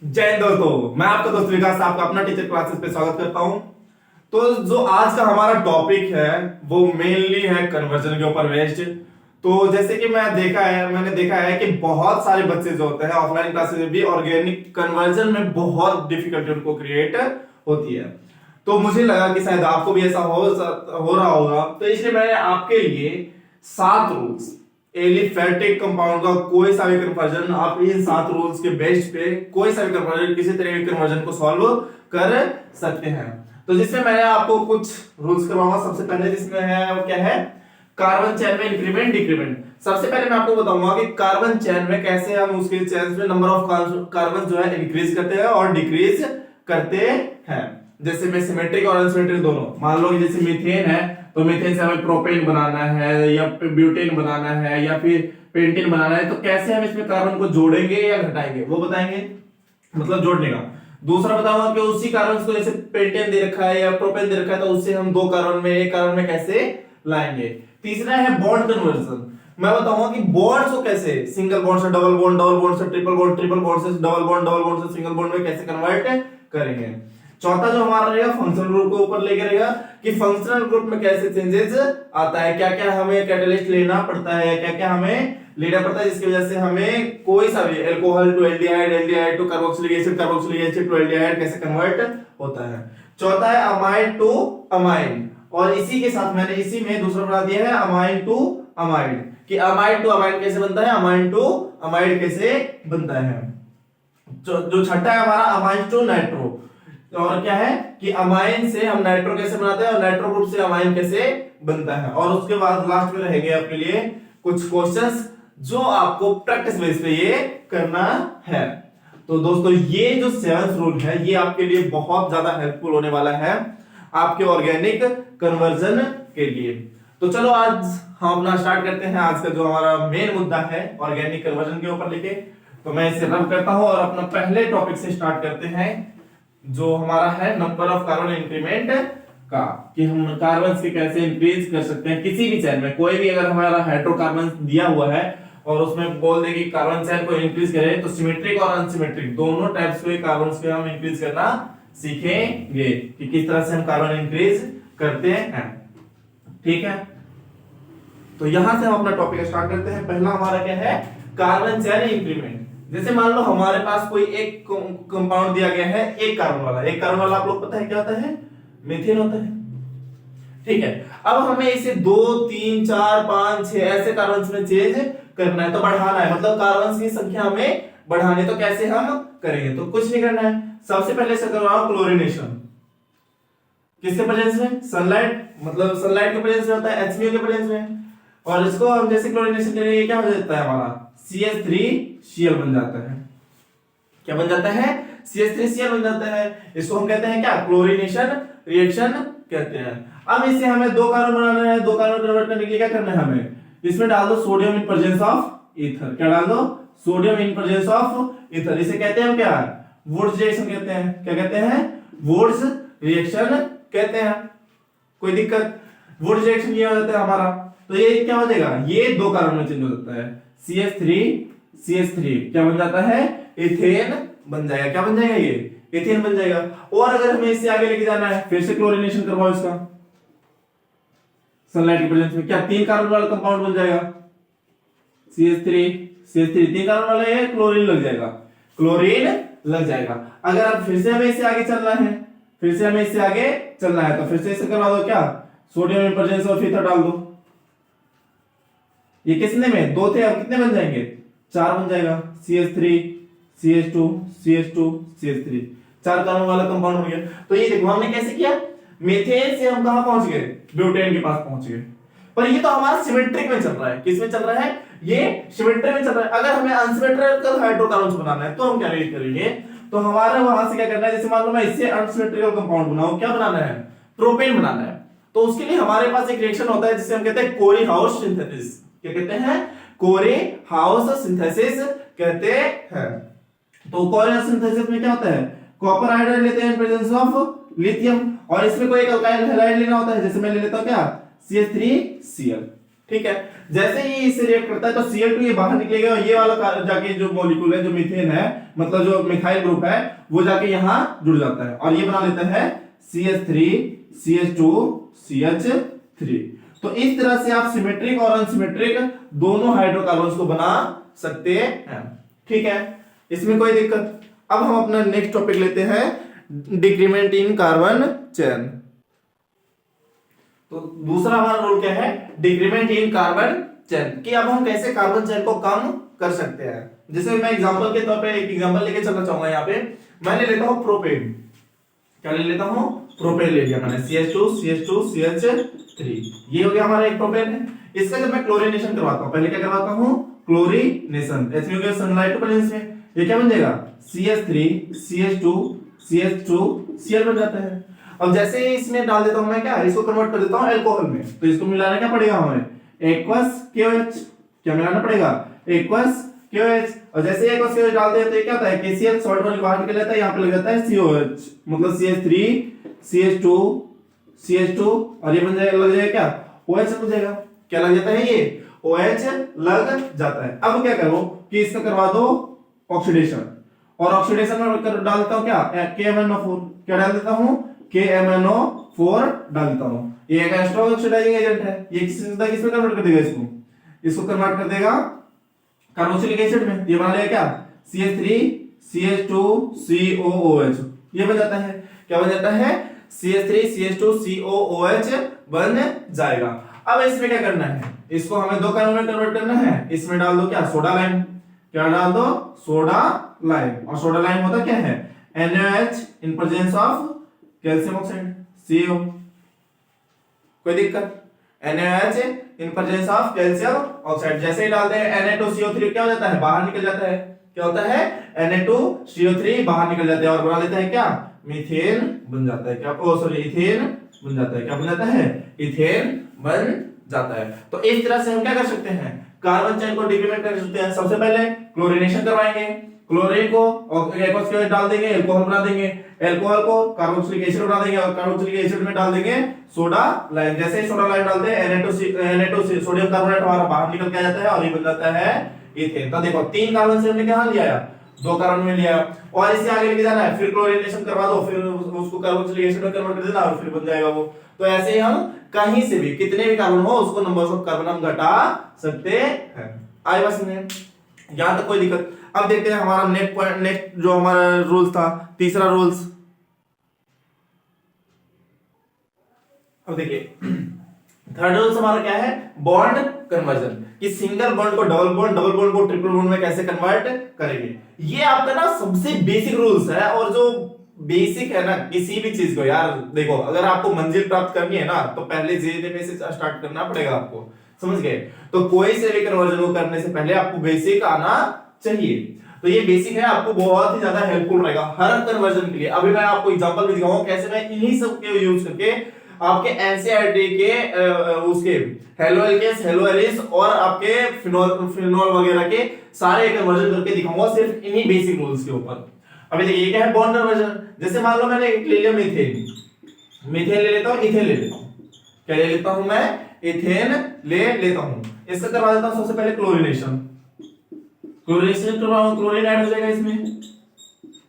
जय हिंद दोस्तों, मैं आपका दोस्त विकास आपका अपना टीचर क्लासेस पे स्वागत करता हूं। तो जो आज का हमारा टॉपिक है वो मेनली है कन्वर्जन के ऊपर बेस्ड। तो जैसे कि मैंने देखा है कि बहुत सारे बच्चे जो होते हैं ऑफलाइन क्लासेस में भी ऑर्गेनिक कन्वर्जन में बहुत डिफिकल्टी उनको क्रिएट होती है। तो मुझे लगा कि शायद आपको भी ऐसा हो रहा होगा, तो इसलिए मैंने आपके लिए 7 रूल्स एलिफेटिक कंपाउंड का कोई सा भी कन्वर्जन, आप इन 7 रूल्स के बेस पे कोई सा भी कन्वर्जन, किसी तरह के कन्वर्जन को सॉल्व कर सकते हैं। तो जिसमें मैंने आपको कुछ रूल्स करवाऊंगा। सबसे पहले जिसमें है वो क्या है, कार्बन चेन में इंक्रीमेंट डिक्रीमेंट। सबसे पहले मैं आपको बताऊंगा कि कार्बन चेन में कैसे हम उसके चेन में नंबर ऑफ कार्बन जो है इंक्रीज करते हैं और डिक्रीज करते हैं। जैसे में सिमेट्रिक और अनसिमेट्रिक दोनों, मान लो जैसे मीथेन है तो मीथेन से हमें प्रोपेन बनाना है या ब्यूटेन बनाना है या फिर पेंटेन बनाना है, तो कैसे हम इसमें कार्बन को जोड़ेंगे या घटाएंगे वो बताएंगे, मतलब जोड़ने का। दूसरा बताऊंगा कि उसी कार्बन को जैसे पेंटेन दे रखा है या प्रोपेन दे रखा है तो उससे हम दो कार्बन में एक कार्बन में कैसे लाएंगे। तीसरा है बॉन्ड कन्वर्जन। मैं बताऊंगा कि बॉन्ड्स को कैसे सिंगल बॉन्ड से डबल बॉन्ड, डबल बॉन्ड से ट्रिपल बॉन्ड, ट्रिपल बॉन्ड से डबल बॉन्ड, डबल बॉन्ड से सिंगल बॉन्ड में कैसे कन्वर्ट करेंगे। चौथा जो हमारा रहेगा फंक्शनल ग्रुप को ऊपर लेके रहेगा कि फंक्शनल ग्रुप में कैसे चेंजेस आता है, क्या क्या हमें कैटालिस्ट लेना पड़ता है, क्या क्या हमें लेना पड़ता है जिसकी वजह से हमें कोई सा भी alcohol to aldehyde, aldehyde to carboxylic acid, carboxylic acid to aldehyde कैसे कन्वर्ट होता है। चौथा है अमाइड टू अमाइन, और इसी के साथ मैंने इसी में दूसरा बना दिया है अमाइन टू अमाइड, कि अमाइड टू अमाइड कैसे बनता है, अमाइन टू अमाइड कैसे बनता है। जो छठा है हमारा अमाइन टू नाइट्रो, और क्या है कि अमाइन से हम नाइट्रो कैसे बनाते हैं और नाइट्रो ग्रुप से अमाइन कैसे बनता है। और उसके बाद लास्ट में रहेंगे आपके लिए कुछ क्वेश्चंस जो आपको प्रैक्टिस बेस पे ये करना है। तो दोस्तों ये जो 7th रूल है ये आपके लिए बहुत ज्यादा हेल्पफुल होने वाला है आपके ऑर्गेनिक कन्वर्जन के लिए। तो चलो आज हम अपना स्टार्ट करते हैं। आज का जो हमारा मेन मुद्दा है ऑर्गेनिक कन्वर्जन के ऊपर लेके, तो मैं इसे रब करता हूं और अपना पहले टॉपिक से स्टार्ट करते हैं जो हमारा है नंबर ऑफ कार्बन इंक्रीमेंट का, कि हम कार्बन के कैसे इंक्रीज कर सकते हैं किसी भी चेन में। कोई भी अगर हमारा हाइड्रोकार्बन दिया हुआ है और उसमें बोल दे कि कार्बन चेन को इंक्रीज करें, तो सिमेट्रिक और अनसिमेट्रिक दोनों टाइप्स के कार्बन के हम इंक्रीज करना सीखेंगे कि किस तरह से हम कार्बन इंक्रीज करते हैं। ठीक है, तो यहां से हम अपना टॉपिक स्टार्ट करते हैं। पहला हमारा क्या है, कार्बन चेन इंक्रीमेंट। जैसे मान लो हमारे पास कोई एक कंपाउंड दिया गया है एक कार्बन वाला, एक कार्बन वाला आप लोग पता है क्या होता है, मीथेन होता है। ठीक है, अब हमें इसे 2 3 4 5 6 ऐसे कार्बन में चेंज करना है, तो बढ़ाना है, मतलब कार्बन की संख्या हमें बढ़ानी। तो कैसे हम करेंगे, तो कुछ नहीं करना है, सबसे पहले से करवाओ क्लोरीनेशन। किसके प्रेजेंस में, सनलाइट, मतलब सनलाइट के प्रेजेंस में होता है, HCl के प्रेजेंस में। और इसको हम जैसे क्लोरीनेशन करेंगे क्या हो जाता है, हमारा CH3Cl बन जाता है। क्या बन जाता है, CH3Cl बन जाता है। इसको हम कहते हैं क्या, क्लोरीनेशन रिएक्शन कहते हैं। अब इसे हमें दो कार्बन बनाना है, दो कार्बन कन्वर्ट करने के लिए क्या करना है, हमें इसमें डाल दो sodium in presence of ether. क्या डाल दो, sodium in presence of ether. इसे कहते हैं क्या, वुड्स रिएक्शन कहते हैं। क्या कहते हैं, वुड्स रिएक्शन कहते हैं। कोई दिक्कत, वुड्स रिएक्शन ये हो जाता है हमारा। तो ये क्या हो जाएगा, ये दो कार्बन में चेंज हो जाता है, CH3 क्या बन जाता है, इथेन बन जाएगा। क्या बन जाएगा, ये इथेन बन जाएगा। और अगर हमें इससे आगे लेके जाना है, फिर से क्लोरीनेशन करवाओ इसका सनलाइट के प्रेजेंस में, क्या 3 कार्बन वाला कंपाउंड बन जाएगा, CH3 3 कार्बन वाला है, क्लोरीन लग जाएगा, क्लोरीन लग जाएगा। अगर अब फिर से हमें इससे आगे चलना है, फिर से हमें इससे आगे चलना है, तो फिर से इसे करवा दो क्या, sodium in presence of ether डाल दो। ये कितने में, 2 थे, अब कितने बन जाएंगे, 4 बन जाएगा, CH3 CH2 CH2 CH3, 4 carbon वाला कंपाउंड हो गया। तो ये देखो हमने कैसे किया, मीथेन से हम कहां पहुंच गए, ब्यूटेन के पास पहुंच गए। पर ये तो हमारा सिमेट्रिक में चल रहा है, किस में चल रहा है, ये सिमेट्रिक में चल रहा है। अगर हमें अनसिमेट्रिकल हाइड्रोकार्बन बनाना है तो हम क्या करेंगे, तो हमारा वहां से क्या करना है, जैसे मान लो मैं इससे अनसिमेट्रिकल कंपाउंड बनाऊं, क्या बनाना है, प्रोपेन बनाना है। तो उसके लिए हमारे पास एक रिएक्शन होता है जिसे हम कहते हैं कोरी हाउस सिंथेसिस। क्या कहते हैं, कोरी हाउस सिंथेसिस कहते हैं। तो कोरी हाउस सिंथेसिस में क्या होता है, कॉपर हाइड्राइड लेते हैं इन प्रेजेंस ऑफ लिथियम, और इसमें कोई एक अल्काइल हैलाइड लेना होता है, जैसे मैं ले लेता हूं क्या, CH3Cl। ठीक है। जैसे ही इससे रिएक्ट करता है तो Cl2 ये बाहर निकलेगा और ये वाला जाके जो मॉलिक्यूल है जो मीथेन है मतलब जो मिथाइल ग्रुप है वो जाके यहाँ जुड़ जाता है और ये बना लेता है CH3 CH2 CH3। तो इस तरह से आप सिमेट्रिक और अनसिमेट्रिक दोनों हाइड्रोकार्बन्स को बना सकते हैं। ठीक है, इसमें कोई दिक्कत। अब हम अपना नेक्स्ट टॉपिक लेते हैं डिक्रीमेंट इन कार्बन चेन। तो दूसरा हमारा रूल क्या है, डिक्रीमेंट इन कार्बन चेन, कि अब हम कैसे कार्बन चेन को कम कर सकते हैं। जैसे मैं एग्जांपल के तौर पे एक एग्जांपल लेके चलना चाहूंगा। यहाँ पे मैं ले लेता हूं प्रोपेन। क्या ले लेता हूं, प्रोपेन ले लिया मैंने, CH2 CH2 CH3, ये हो गया हमारा एक प्रोपेन है। इसका जब मैं क्लोरीनेशन करवाता हूं, पहले क्या करवाता हूं, क्लोरीनेशन, इसमें क्या सनलाइट प्रेजेंस में ये क्या बन जाएगा, CH3 CH2 CH2 Cl बन जाता है। अब जैसे ही इसमें डाल देता हूं मैं, क्या इसको कन्वर्ट कर देता हूं अल्कोहल में, तो इसको मिलाना क्या पड़ेगा हमें, एक्वस KOH, क्या मिलाना पड़ेगा, एक्वस KOH। और जैसे एक्वस KOH डालते हैं तो ये क्या होता है, KCl सॉल्ट वाली बाहर निकल जाता है, यहाँ पे लग जाता है COH, मतलब CH3 CH2 CH2 और ये बन जाएगा, लग जाएगा क्या, OH लग जाएगा। क्या लग जाता है, ये OH लग जाता है। अब क्या करो कि इसका करवा दो ऑक्सीडेशन, और ऑक्सीडेशन में डाल देता हूं क्या, KMnO4, क्या डाल देता हूं, KMnO4 डाल देता हूं। ये एक स्ट्रॉन्ग ऑक्सीडाइजिंग एजेंट है, ये किसमें कन्वर्ट कर देगा, इसको कन्वर्ट कर देगा कार्बोक्सिलिक एसिड में। ये बना लेगा क्या, CH3 CH2 COOH, ये बन जाता है, क्या बन जाता है, CH3 CH2 COOH बन जाएगा। अब इसमें क्या करना है, इसको हमें दो कार्बन में कन्वर्ट करना है। इसमें डाल दो क्या, सोडा लाइम, क्या डाल दो, सोडा लाइम। और सोडा लाइम होता क्या है, NaOH in presence of calcium oxide CO। कोई दिक्कत, NaOH in presence of calcium oxide. जैसे ही डालते हैं Na2CO3 क्या हो जाता है, बाहर निकल जाता है। क्या होता है, Na2CO3 बाहर निकल जाता है और बना लेता है क्या, मीथेन बन जाता है। क्या, ओ सॉरी, इथेन बन जाता है। क्या बन जाता है, इथेन बन जाता है। तो इस तरह से हम क्या कर सकते हैं, कार्बन चेन को डिक्रीमेंट कर सकते हैं। सबसे पहले क्लोरीनेशन करवाएंगे, क्लोरीन को एक्वस KOH डाल देंगे, अल्कोहल बना देंगे, अल्कोहल को कार्बोक्सिलिक एसिड बना देंगे और कार्बोक्सिलिक एसिड में डाल देंगे सोडा लाइम। जैसे ही सोडा लाइम डालते हैं Na2 सोडियम कार्बोनेट हमारा बाहर निकल के आ जाता है और ये बन जाता है इथेन। तो देखो 3 कार्बन से हमने क्या लिया, 2 कार्बन में लिया और इसे आगे लेके जाना है, फिर क्लोरीनेशन करवा दो, फिर उसको कार्बोक्सिलिक एसिड में कन्वर्ट कर देना और फिर बन जाएगा वो। तो ऐसे ही हम कहीं से भी कितने भी कार्बन हो उसको नंबर ऑफ कार्बन हम घटा सकते हैं। आई बस में यहां तक कोई दिक्कत। अब देखते हैं हमारा नेक्स्ट जो हमारा रूल था, तीसरा रूल्स। अब देखिए थर्ड रूल्स हमारा क्या है, बॉन्ड कन्वर्जन, कि सिंगल बॉन्ड को डबल बॉन्ड, डबल बॉन्ड को ट्रिपल बॉन्ड में कैसे कन्वर्ट करेंगे। ये आपका ना सबसे बेसिक रूल्स है, और जो बेसिक है ना किसी भी चीज को, यार देखो अगर आपको मंजिल प्राप्त करनी है ना तो पहले जीरो में से स्टार्ट करना पड़ेगा आपको, समझ गए। तो कोई से भी कन्वर्जन को करने से पहले आपको बेसिक आना चाहिए। तो ये बेसिक है, आपको बहुत ही ज्यादा हेल्पफुल रहेगा हर कन्वर्जन के लिए। अभी मैं आपको एग्जांपल भी दिखाऊंगा कैसे मैं इन्हीं सब के यूज करके आपके एनसीईआरटी के उसके हेलो एल्केन्स, हेलो एलिस और आपके फिनोल वगैरह के सारे कन्वर्जन करके दिखाऊंगा सिर्फ इन्हीं बेसिक रूल्स के ऊपर। अभी देखिए ये क्या है, बॉन्ड कन्वर्जन। जैसे मान लो मैंने एक ले लिया मीथेन, मीथेन ले लेता हूं, इथेन ले लेता हूं। क्या ले लेता हूं मैं, इथेन ले लेता हूं। इसका करवा देता हूं सबसे पहले क्लोरीनेशन, क्लोरीनेशन करवाऊं, क्लोरीन ऐड हो जाएगा इसमें।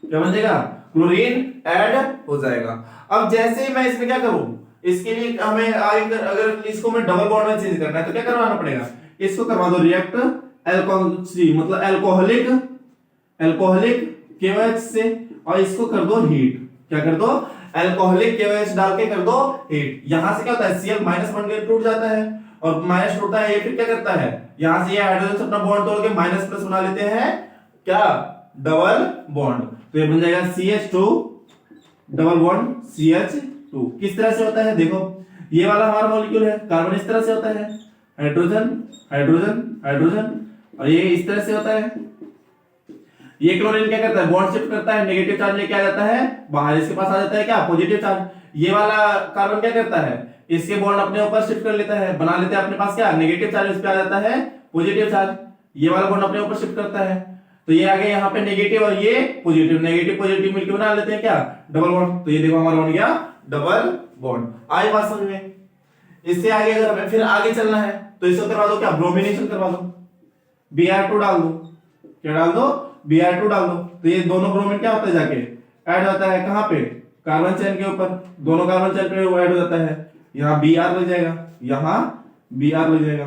क्या बन जाएगा, क्लोरीन ऐड हो जाएगा। अब जैसे ही मैं इसमें क्या करूं, इसके लिए हमें अगर इसको मैं डबल बॉन्ड में चेंज करना है तो क्या करवाना पड़ेगा, इसको करवा दो रिएक्ट अल्कोहल मतलब अल्कोहलिक KOH से, और इसको कर दो हीट। क्या कर दो, अल्कोहलिक KOH डाल के कर दो हीट। यहां से क्या होता है, Cl माइनस बन के टूट जाता है और माइनस टूटता है, ये फिर क्या करता है, यहां से ये हाइड्रोजन अपना बॉन्ड तोड़ के माइनस प्लस बना लेते हैं, क्या, डबल बॉन्ड। तो ये बन जाएगा CH2 डबल बॉन्ड CH2। किस तरह से होता है, देखो ये वाला हमारा मॉलिक्यूल है, कार्बन इस तरह से होता है, हाइड्रोजन हाइड्रोजन हाइड्रोजन, और ये इस तरह से होता है। ये क्लोरीन क्या करता है, बॉन्ड शिफ्ट करता है, नेगेटिव चार्ज लेके आ जाता है बाहर, इसके पास आ जाता है क्या, पॉजिटिव चार्ज। ये वाला कार्बन क्या करता है, इसके बॉन्ड अपने ऊपर शिफ्ट कर लेता है, बना लेते हैं अपने पास क्या, नेगेटिव चार्ज, इस पे आ जाता है पॉजिटिव चार्ज। ये वाला बॉन्ड अपने ऊपर शिफ्ट करता है, तो ये आ गया यहाँ पे नेगेटिव और ये पॉजिटिव, नेगेटिव पॉजिटिव मिलकर बना लेते हैं क्या, डबल बॉन्ड। तो ये देखो हमारा बन गया डबल बॉन्ड। आई बात समझ में। इससे आगे अगर हमें फिर आगे चलना है तो इसको करवा दो क्या, ब्रोमिनेशन करवा दो, Br2 डाल दो, क्या डाल दो, Br2 डाल दो। तो ये दोनों ब्रोमीन क्या होता है, जाके ऐड होता है कहां पे, कार्बन चेन के ऊपर, दोनों कार्बन चेन पे वो ऐड हो जाता है। यहाँ Br लग जाएगा, यहाँ Br लग जाएगा,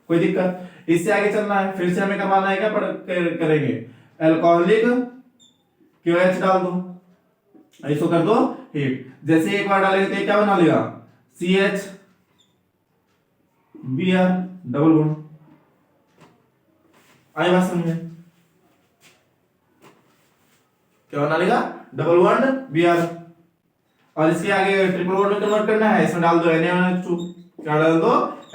कोई दिक्कत। इससे आगे चलना है, फिर से हमें करवाना है क्या, करेंगे अल्कोहलिक QH डाल दो, इसको कर दो हीट। जैसे एक बार डालेंगे तो ये क्या बना लेगा, CH Br डबल बॉन्ड। आई बात समझ में, क्या बना लेगा, डबल बॉन्ड Br। और इसके आगे ट्रिपल बॉन्ड में कन्वर्ट करना है, इसमें डाल दो NaNH2, क्या डाल दो,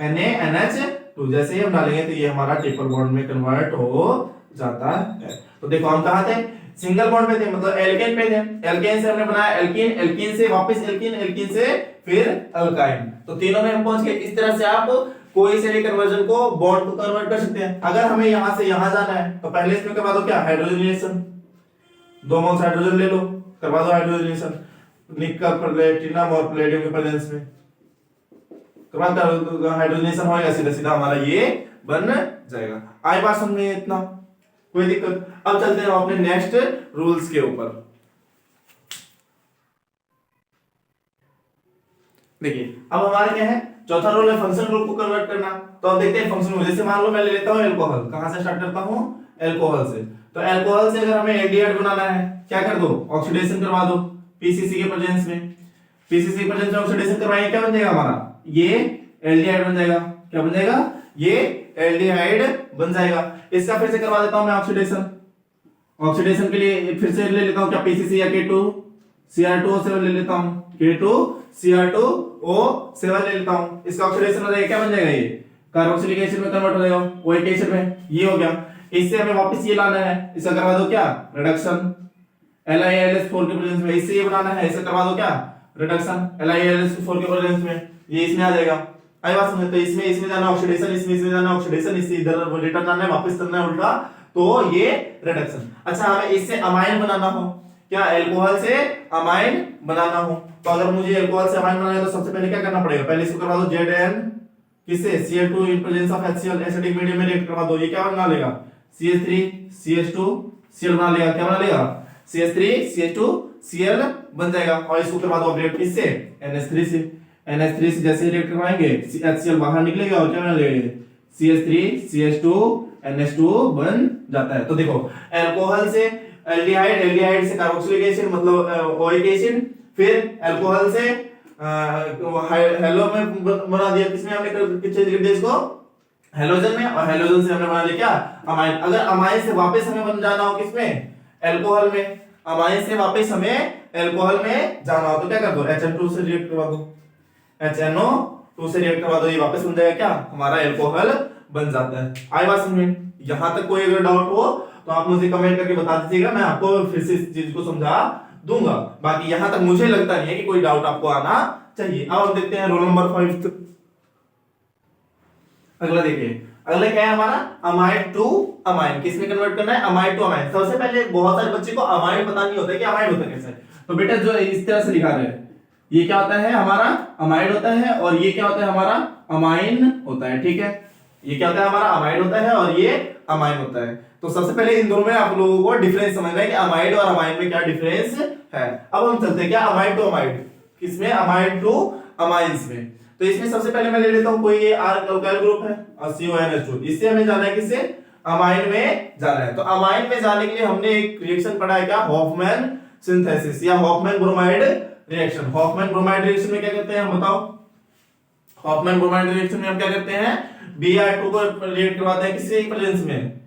NaNH2। जैसे ही हम डालेंगे तो ये हमारा ट्रिपल बॉन्ड में कन्वर्ट हो जाता है। तो देखो हम कहां थे, सिंगल बॉन्ड पे थे, मतलब एल्केन पे थे, एल्केन से हमने बनाया एल्कीन, एल्कीन से वापस एल्कीन, एल्कीन से फिर अल्काइन, तो तीनों में हम पहुंच गए। इस तरह से आप कोई से भी कन्वर्जन को बॉन्ड को कन्वर्ट कर सकते हैं। अगर हमें यहां से यहां जाना है तो पहले इसमें करवा दो क्या, हाइड्रोजनेशन, 2 मोल्स हाइड्रोजन ले लो, करवा दो हाइड्रोजनेशन, निकल प्लेटिनम और प्लेडियम के प्रेजेंस में करवा दो हाइड्रोजनेशन होगा, सीधा सीधा हमारा ये बन जाएगा। आई बात समझ में, इतना कोई दिक्कत। अब चलते हैं अपने नेक्स्ट रूल्स के ऊपर। देखिए अब हमारा क्या है, चौथा रूल है फंक्शनल ग्रुप को कन्वर्ट करना। तो अब देखते हैं फंक्शनल ग्रुप, जैसे मान लो मैं ले लेता हूं अल्कोहल, कहां से स्टार्ट करता हूं, अल्कोहल से। तो अल्कोहल से अगर हमें एल्डिहाइड बनाना है, क्या कर दो, ऑक्सीडेशन करवा दो पीसीसी के प्रेजेंस में, पीसीसी के प्रेजेंस में ऑक्सीडेशन करवाएंगे, क्या बन जाएगा हमारा, ये एल्डिहाइड बन जाएगा, क्या बन जाएगा, ये एल्डिहाइड बन जाएगा। इसका फिर से करवा देता हूं मैं ऑक्सीडेशन, ऑक्सीडेशन के लिए फिर से ले लेता हूं क्या, पीसीसी या K2Cr2O7 ले लेता हूं, K2Cr2O7 ले लेता हूं। इसका ऑक्सीडेशन हो जाएगा, क्या बन जाएगा, ये कार्बोक्सिलिक एसिड में कन्वर्ट हो जाएगा, ओइक एसिड में, ये हो गया। इससे हमें वापस ये लाना है, इसका करवा दो क्या, रिडक्शन, LiAlS4 के प्रेजेंस में। इससे ये बनाना है, इसका करवा दो क्या, रिडक्शन, LiAlS4 के प्रेजेंस में, ये इसमें आ जाएगा। आई बात समझ, तो इसमें जाना ऑक्सीडेशन, इसमें जाना ऑक्सीडेशन, इससे इधर रिटर्न आना है, वापस करना है उल्टा, तो ये रिडक्शन। अच्छा हमें इससे अमाइन बनाना हो, क्या अल्कोहल से अमाइन बनाना हो, तो अगर मुझे अल्कोहल से अमाइन बनाना है तो सबसे पहले क्या करना पड़ेगा, पहले इसको करवा दो Zn, किससे, Cl2 in presence of HCl, acidic medium में रिएक्ट करवा दो, ये क्या बना लेगा, CH3CH2Cl बना लेगा, क्या बना लेगा, CH3CH2Cl बन जाएगा। और इसको करवा दो रिएक्ट किससे, NH3 से, NH3 से जैसे रिएक्ट करवाएंगे HCl बाहर निकलेगा और क्या बना लेगा, CH3CH2NH2 बन जाता है। तो देखो अल्कोहल से एल्डिहाइड, एल्डिहाइड से कार्बोक्सिलिक एसिड मतलब ओइक एसिड, फिर अल्कोहल से हेलो में बना दिया, किसमें हमने चेंज कर दिया इसको, हेलोजन में, और हेलोजन से हमने बना लिया क्या, अमाइन। अगर अमाइन से वापस हमें बन जाना हो किसमें, अल्कोहल में, अमाइन से वापस हमें अल्कोहल में जाना हो तो क्या कर दो, HN2 से रिएक्ट करवा दो, HNO2 से रिएक्ट करवा दो, ये वापस बन जाएगा क्या, हमारा अल्कोहल बन जाता है। आई बात समझ में, यहां तक कोई अगर डाउट हो तो आप मुझे कमेंट करके बता दीजिएगा, मैं आपको फिर से इस चीज को समझा दूंगा। बाकी यहां तक मुझे लगता नहीं है कि कोई डाउट आपको आना चाहिए। अब हम देखते हैं रोल नंबर 5। अगला देखिए, अगला क्या है हमारा, अमाइड टू अमाइन, किसमें कन्वर्ट करना है, अमाइड टू अमाइन। सबसे पहले बहुत सारे बच्चे को अमाइड पता नहीं होता है कि अमाइड होता कैसे, तो बेटा जो इस तरह से लिखा रहे हैं, ये क्या होता है हमारा, अमाइड होता है, और ये क्या होता है हमारा, अमाइन होता है, ठीक है। ये क्या होता है हमारा, अमाइड होता है और ये अमाइन होता है। तो सबसे पहले इन दोनों में आप लोगों को डिफरेंस समझना है कि अमाइड और अमाइन में क्या डिफरेंस है। अब हम चलते हैं क्या, अमाइड टू अमाइड, किसमें, अमाइड टू अमाइंस में। तो इसमें सबसे पहले मैं ले लेता हूं कोई ये अल्काइल ग्रुप है और CONH2, इससे हमें जाना है किससे, अमाइन में जाना है। तो अमाइन में जाने के लिए हमने एक रिएक्शन पढ़ा है क्या, हॉफमैन सिंथेसिस या Hoffmann bromide reaction. Hoffmann bromide reaction में क्या करते हैं हम बताओ, हॉफमैन ब्रोमाइड रिएक्शन में हम क्या करते हैं, Br2 को रिएक्ट करवाते हैं किससे प्रेजेंस में,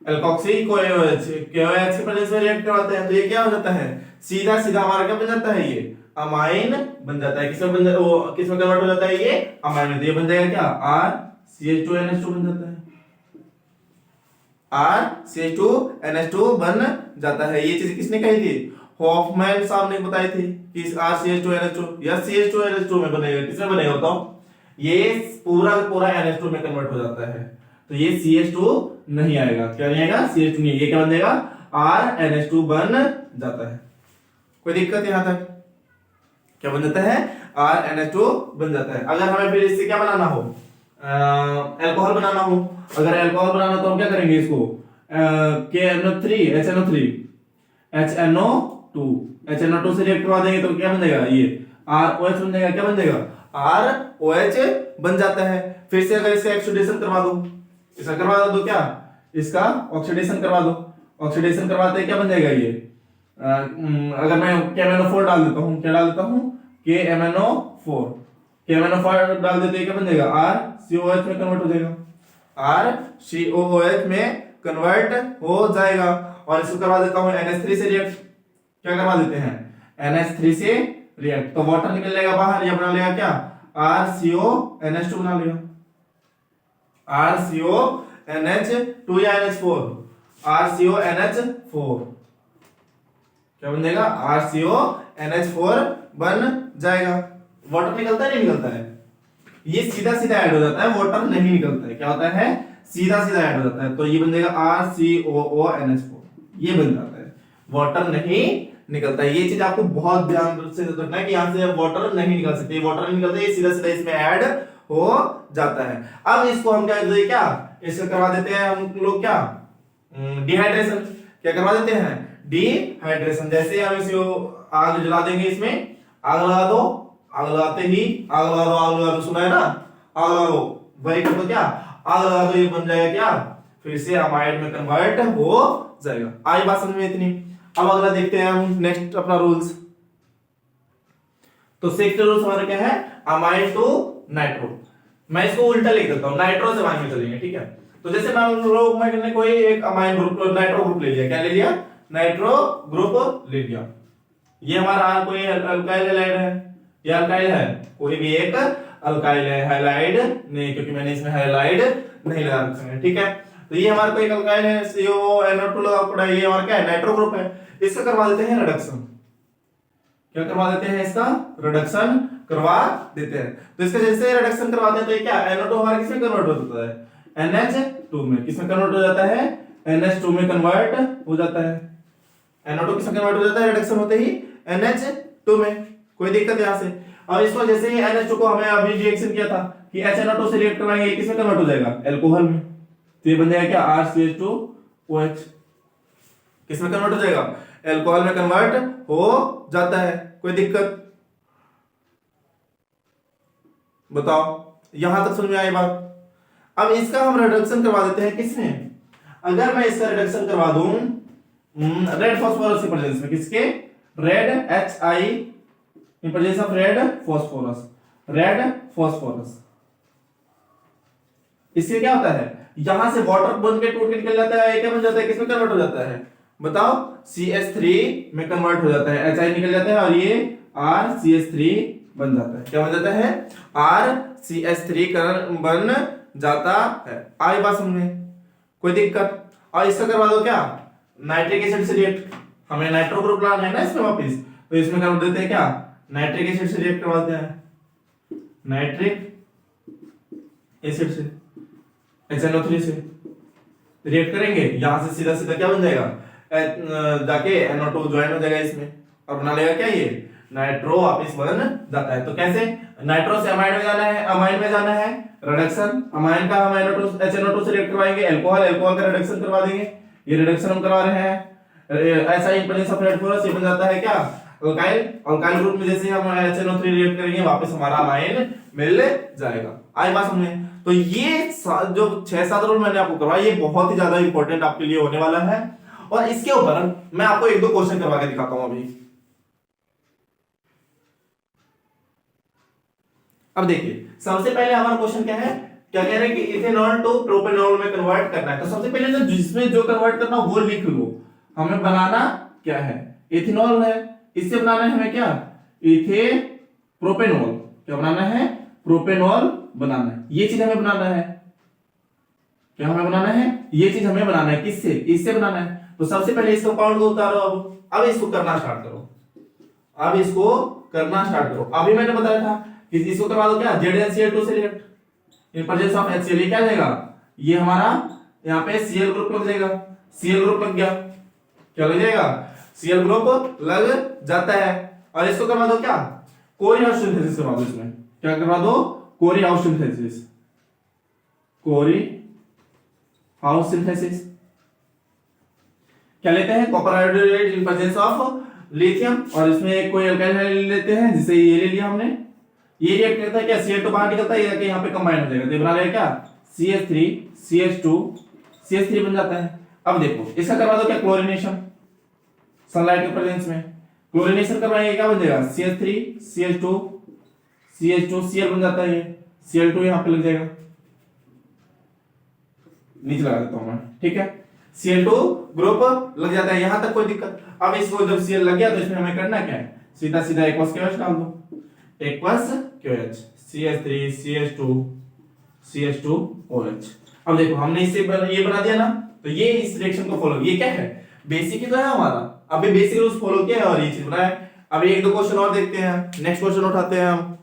एल्कोक्सी KOH के प्रेजेंस में रिएक्ट करवाते हैं। तो ये क्या हो जाता है, सीधा सीधा हमारा क्या बन जाता है, ये अमाइन बन जाता है। किसमें बन वो किसमें कन्वर्ट हो जाता है, ये अमाइन में। तो ये बन जाएगा क्या, RCH2NH2 बन जाता है, RCH2NH2 बन जाता है। ये चीज किसने कही थी, हॉफमैन साहब ने बताई थी कि RCH2NH2 या CH2NH2 में बनेगा, किसमें बनेगा बताओ, ये पूरा पूरा NH2 में कन्वर्ट हो जाता है। तो ये CH2 नहीं आएगा, क्या नहीं आएगा, CH2 नहीं, ये क्या बन जाएगा, RNH2 बन जाता है। कोई दिक्कत यहां तक, क्या बन जाता है, RNH2 बन जाता है। अगर हमें फिर इससे क्या बनाना हो, अल्कोहल बनाना हो, अगर अल्कोहल बनाना तो हम क्या करेंगे इसको KNO3 HNO3 HNO2 HNO2 से रिएक्ट करवा देंगे तो क्या बन जाएगा, ये ROH बन जाएगा। क्या बन जाएगा, ROH बन जाता है। फिर से अगर इसका ऑक्सीडेशन करवा दो, इसका करवा दो क्या, इसका ऑक्सीडेशन करवा दो, ऑक्सीडेशन करवाते हैं क्या बन जाएगा ये, अगर मैं KMNO4 डाल देता हूँ, क्या डाल देता हूँ KMNO4, KMNO4 डाल देते हैं क्या बन जाएगा, RCOH में कन्वर्ट हो जाएगा, RCOH में कन्वर्ट हो जाएगा। और इसको करवा देता हूँ NH3 से रिएक्ट, क्या करवा देते हैं NH3 से रिएक्ट, तो वाटर निकल जाएगा बाहर, ये बना लेगा क्या RCONH2 बना लेगा, RCONH2 या NH4, RCONH4 क्या बन जाएगा, RCONH4 बन जाएगा। वाटर निकलता है नहीं निकलता है, ये सीधा सीधा ऐड हो जाता है, वाटर नहीं निकलता है, क्या होता है सीधा सीधा ऐड हो जाता है, तो ये बन जाएगा RCOONH4, ये बन जाता है, वाटर नहीं निकलता है। ये चीज आपको बहुत ध्यान से रखना है कि यहाँ से वाटर नहीं निकल सकते, वाटर नहीं निकलता, ये सीधा सीधा इसमें ऐड हो जाता है। अब इसको हम क्या करते हैं, क्या इसको करवा देते हैं हम लोग क्या डिहाइड्रेशन, क्या करवा देते हैं डिहाइड्रेशन। जैसे हम इसको आग जला देंगे, इसमें आग लगा दो, आग लगाते ही आग लगा दो, आग लगा दो, सुना है ना, आग लगा दो, वही कर दो, क्या आग लगा दो, ये बन जाएगा क्या फिर से अमाइड में कन्वर्ट हो जाएगा। आई बात समझ में इतनी। अब अगला देखते हैं हम नेक्स्ट अपना रूल्स। तो सिक्स्थ रूल्स हमारा क्या है, अमाइड टू नाइट्रो। मैं इसको उल्टा लिख देता हूं, नाइट्रो से अमाइड में चलेंगे, ठीक है। तो जैसे मान लो मैंने कोई एक अमाइन ग्रुप नाइट्रो ग्रुप ले लिया, क्या ले लिया नाइट्रो ग्रुप ले लिया, ये हमारा कोई अल्काइल हैलाइड है, ये अल्काइल है, कोई भी एक अल्काइल है, हैलाइड नहीं, क्योंकि मैंने इसमें हैलाइड नहीं लगा रखा है, ठीक है। तो ये हमारा कोई अल्काइल है, CONO2 लगा पड़ा है, ये हमारा क्या है नाइट्रो ग्रुप है, इसका करवा देते हैं रिडक्शन, क्या करवा देते हैं इसका रिडक्शन करवा देते हैं। तो इसका जैसे रिडक्शन करवाते हैं तो ये क्या NO2 हमारा किसमें कन्वर्ट हो जाता है NH2 में, किसमें कन्वर्ट हो जाता है NH2 में कन्वर्ट हो जाता है, NO2 किसमें कन्वर्ट हो जाता है रिडक्शन होते ही NH2 में, कोई दिक्कत यहां से। अब इसको जैसे ही NH2 को हमें अभी रिएक्शन किया था कि HNO2 से रिएक्ट करवाएंगे, किसमें कन्वर्ट हो जाएगा अल्कोहल में, तो ये बन जाएगा क्या RCH2OH, किसमें कन्वर्ट हो जाएगा अल्कोहल में कन्वर्ट हो जाता है, कोई दिक्कत बताओ, यहां तक समझ में आई बात। अब इसका हम रिडक्शन करवा देते हैं किसमें, अगर मैं इसका रिडक्शन करवा दूं रेड फास्फोरस की प्रेजेंस में, किसके red HI in presence of red phosphorus, red phosphorus, इससे क्या होता है यहां से वाटर बन के टूट के निकल जाता है, क्या बन जाता है किसमें कन्वर्ट हो जाता है बताओ CH3 में कन्वर्ट हो जाता है, HI निकल जाता है और ये RCH3 बन जाता है, क्या बन जाता है RCH3 बन जाता है। आई बात समझ में, कोई दिक्कत। और इसका करवा दो क्या नाइट्रिक एसिड से रिएक्ट, हमें नाइट्रो ग्रुप लाना है ना इसमें वापस, तो इसमें कर देते हैं क्या नाइट्रिक एसिड से रिएक्ट करवाते हैं, नाइट्रिक एसिड से HNO3 से रिएक्ट करेंगे, यहां से सीधा सीधा क्या बन जाएगा जाके NO2 ज्वाइन हो जाएगा इसमें और बना लेगा क्या ये नाइट्रो वापस बन जाता है। तो कैसे नाइट्रो से अमाइन में जाना है, अमाइन में जाना है रिडक्शन, अमाइन का हम HNO2 से रिएक्ट करवाएंगे, अल्कोहल, अल्कोहल का रिडक्शन करवा देंगे, ये रिडक्शन हम करवा रहे हैं। ऐसा ही प्रेजेंस ऑफ रेड फास्फोरस ये बन जाता है क्या अल्काइल, अल्काइल ग्रुप में जैसे हम HNO3 रिएक्ट करेंगे वापस हमारा अमाइन मिल जाएगा। आई बात समझ में। तो ये जो 6-7 रूल मैंने आपको करवाया ये बहुत ही ज्यादा इंपॉर्टेंट आपके लिए होने वाला है, और इसके ऊपर मैं आपको 1-2 क्वेश्चन करवा के दिखाता हूं अभी। अब देखिए सबसे पहले हमारा क्वेश्चन क्या है, क्या कह रहे हैं कि इथेनॉल टू प्रोपेनॉल में कन्वर्ट करना है। तो सबसे पहले ना जिसमें जो कन्वर्ट करना वो लिख लो, हमें बनाना क्या है इथेनॉल है, इससे बनाना है हमें क्या इथे प्रोपेनॉल, क्या बनाना है प्रोपेनॉल बनाना है, ये चीज हमें बनाना है, क्या हमें बनाना है ये चीज हमें बनाना है, किससे इससे बनाना है। तो सबसे पहले इस कंपाउंड को उतारो, अब इसको करना स्टार्ट करो, अब इसको करना स्टार्ट करो। अभी मैंने बताया था कि इसको करवा दो क्या ZnCl2 से react in presence of HCl, ये क्या जाएगा ये हमारा यहाँ पे Cl ग्रुप लग जाएगा, Cl ग्रुप लग गया, क्या लग जाएगा Cl ग्रुप लग जाता है। और इसको करवा दो क्या कोरी हाउस सिंथेसिस करवा दो, इसमें क्या करवा दो कोरी हाउस सिंथेसिस, कोरी हाउस सिंथेसिस। क्या लेते हैं? Copper hydroxide in presence of lithium, और इसमें कोई अल्काइल हाइड्रोजन लेते हैं, जिसे ये ले लिया हमने। ये रिएक्ट करता है क्या? Cl2 बाहर निकलता है, ये यहाँ पे कंबाइन हो जाएगा, तो बना लेगा क्या? CH3 CH2 CH3 बन जाता है। अब देखो इसका करवा दो क्या? क्लोरीनेशन, सनलाइट के प्रेजेंस में क्लोरीनेशन करवाएंगे, क्या बन जाएगा? CH3 CH2 CH2 Cl बन जाता है, ये Cl2 यहाँ पे लग जाएगा, नीचे लगा देता हूं मैं, ठीक है। Cl2 ग्रुप लग जाता है, यहां तक कोई दिक्कत। अब इसको जब Cl लग गया तो इसमें हमें करना क्या है? सीधा सीधा एक्वस KOH डाल दो, aqueous KOH CH3 CH2 CH2OH। अब देखो हमने इसे ये बना दिया ना, तो ये इस रिएक्शन को फॉलो, ये क्या है? बेसिक ही तो है हमारा, अभी बेसिक रूल्स फॉलो किया है और ये चीज बना है। अब एक दो क्वेश्चन और देखते हैं, नेक्स्ट क्वेश्चन उठाते हैं हम।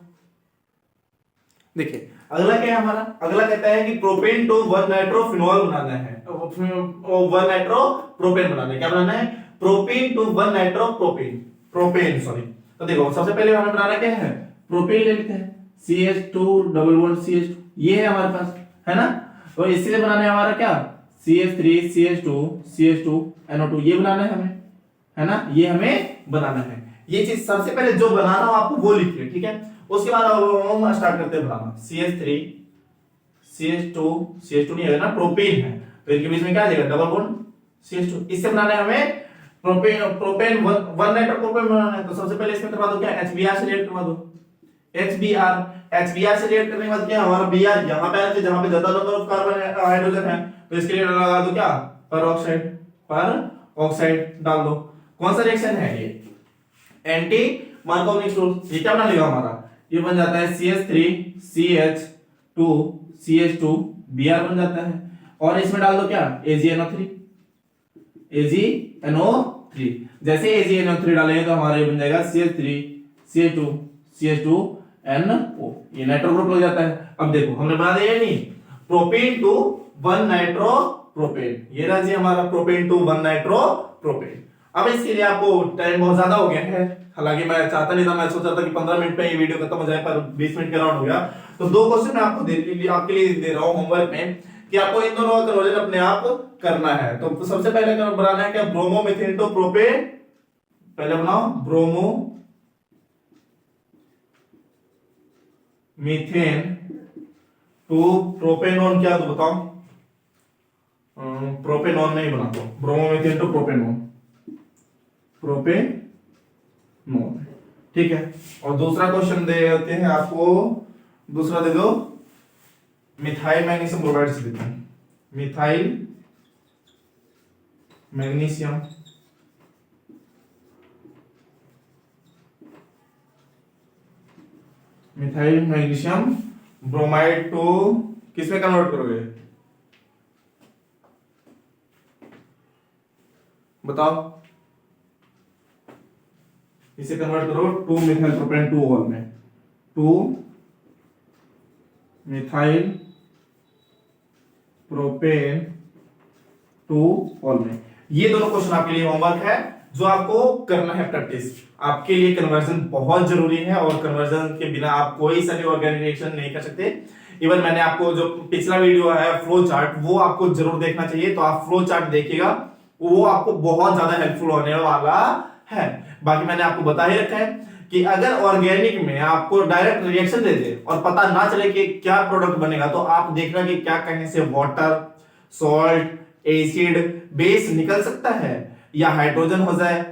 देखिए अगला क्या है हमारा? अगला कहता है कि प्रोपेन टू 1 नाइट्रोफिनॉल बनाना है, 1 नाइट्रोप्रोपेन बनाना है। क्या बनाना है? Propane to 1 nitropropane, propane sorry. तो देखो सबसे पहले हमें बनाना क्या है? प्रोपेन ले लेते हैं, CH2 ये है हमारे पास, है ना। तो इसलिए बनाना है हमारा क्या? CH3 CH2 NO2, ये बनाना है हमें, है ना, ये हमें बनाना है। ये चीज सबसे पहले जो बनाना हो आपको वो लिखिए, ठीक है। उसके बाद हम स्टार्ट करते हैं बनाना। CH3 CH2 नहीं है ना, प्रोपेन है, तो इनके बीच में क्या आ जाएगा? Double bond CH2। इससे बनाना है हमें प्रोपेन 1 नाइट्रोप्रोपेन बनाना है। तो सबसे पहले इसमें करवा दो क्या? HBr से रिएक्ट करवा दो, HBr से रिएक्ट करने के बाद क्या हमारा Br यहां पे आना, जहां पे ज्यादा नंबर ऑफ कार्बन हाइड्रोजन है, तो इसके लिए लगा दो क्या? पर ऑक्साइड डाल दो। कौन सा रिएक्शन है ये? Anti Markovnikov rule. ये क्या बना लेगा हमारा? ये बन जाता है CH3 CH2 CH2 Br बन जाता है, और इसमें डाल दो क्या? AgNO3 जैसे AgNO3 डालेंगे तो हमारा ये बन जाएगा CH3 CH2 CH2NO, ये नाइट्रो ग्रुप लग जाता है। अब देखो हमने बना दिया नहीं, प्रोपेन टू 1 नाइट्रोप्रोपेन, ये रहा जी हमारा प्रोपेन टू 1 नाइट्रोप्रोपेन। अब इसके लिए आपको टाइम बहुत ज्यादा हो गया है, हालांकि मैं चाहता नहीं था, मैं सोच रहा था कि 15 मिनट में ये वीडियो खत्म हो जाए, पर 20 मिनट के राउंड हो गया। तो दो क्वेश्चन मैं आपके लिए दे रहा हूं होमवर्क में, कि आपको इन दोनों का कन्वर्जन अपने आप करना है। तो सबसे पहले बनाना है क्या? ब्रोमोमीथेन टू प्रोपेन, पहले बनाओ ब्रोमो मीथेन टू प्रोपेनॉन, क्या तो बताओ? प्रोपेनॉन नहीं बनाता, ब्रोमोमीथेन टू प्रोपेनॉन, ठीक है। और दूसरा क्वेश्चन देते हैं आपको, दूसरा दे दो मिथाइल मैग्नीशियम ब्रोमाइड से देते हैं, मिथाइल मैग्नीशियम ब्रोमाइड टू किस में कन्वर्ट करोगे? बताओ। इसे कन्वर्ट करो 2 मिथाइल प्रोपेन 2 ऑल में, 2 मिथाइल प्रोपेन 2 ऑल में। ये दोनों क्वेश्चन आपके लिए होमवर्क है, जो आपको करना है प्रैक्टिस। आपके लिए कन्वर्जन बहुत जरूरी है, और कन्वर्जन के बिना आप कोई सा भी ऑर्गेनिक रिएक्शन नहीं कर सकते। इवन मैंने आपको जो पिछला वीडियो है फ्लो चार्ट, वो आपको जरूर देखना चाहिए, तो आप फ्लो चार्ट देखिएगा, वो आपको बहुत ज्यादा हेल्पफुल होने वाला है। बाकी मैंने आपको बता ही रखा है कि अगर ऑर्गेनिक में आपको डायरेक्ट रिएक्शन दे दे और पता ना चले कि क्या प्रोडक्ट बनेगा, तो आप देखना कि क्या कहीं से वाटर, सॉल्ट, एसिड, बेस निकल सकता है या हाइड्रोजन हो जाए।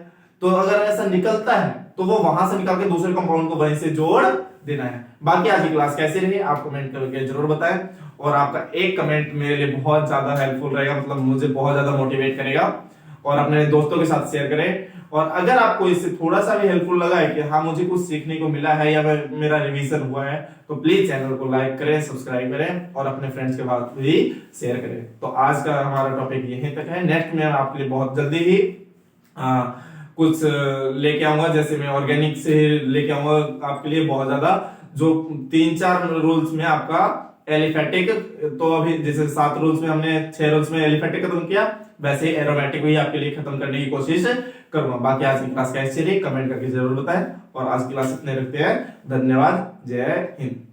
तो अगर ऐसा निकलता है तो वो वहां से निकाल के दूसरे कंपाउंड को वहीं से जोड़ देना है। बाकी आज की क्लास कैसी रही आप कमेंट करके जरूर बताएं, और आपका एक कमेंट मेरे लिए बहुत ज्यादा हेल्पफुल रहेगा, मतलब मुझे बहुत ज्यादा मोटिवेट करेगा। और अपने दोस्तों के साथ शेयर करें, और अगर आपको इससे थोड़ा सा भी हेल्पफुल लगा है कि हाँ मुझे कुछ सीखने को मिला है या मेरा रिवीजन हुआ है, तो प्लीज चैनल को लाइक करें, सब्सक्राइब करें, और अपने फ्रेंड्स के साथ भी शेयर करें। तो आज का हमारा टॉपिक यहीं तक है। नेक्स्ट में आपके लिए बहुत जल्दी ही कुछ लेके आऊंगा, जैसे मैं ऑर्गेनिक से लेके आऊंगा आपके लिए बहुत ज्यादा, जो 3-4 रूल्स में आपका एलिफेटिक, तो अभी जैसे 7 रूल्स में हमने 6 रूल्स में एलिफेटिक खत्म किया, वैसे ही एरोमेटिक भी आपके लिए खत्म करने की कोशिश करूंगा। बाकी आज की क्लास कैसी रही कमेंट करके जरूर बताएं, और आज की क्लास इतने रखते हैं। धन्यवाद, जय हिंद।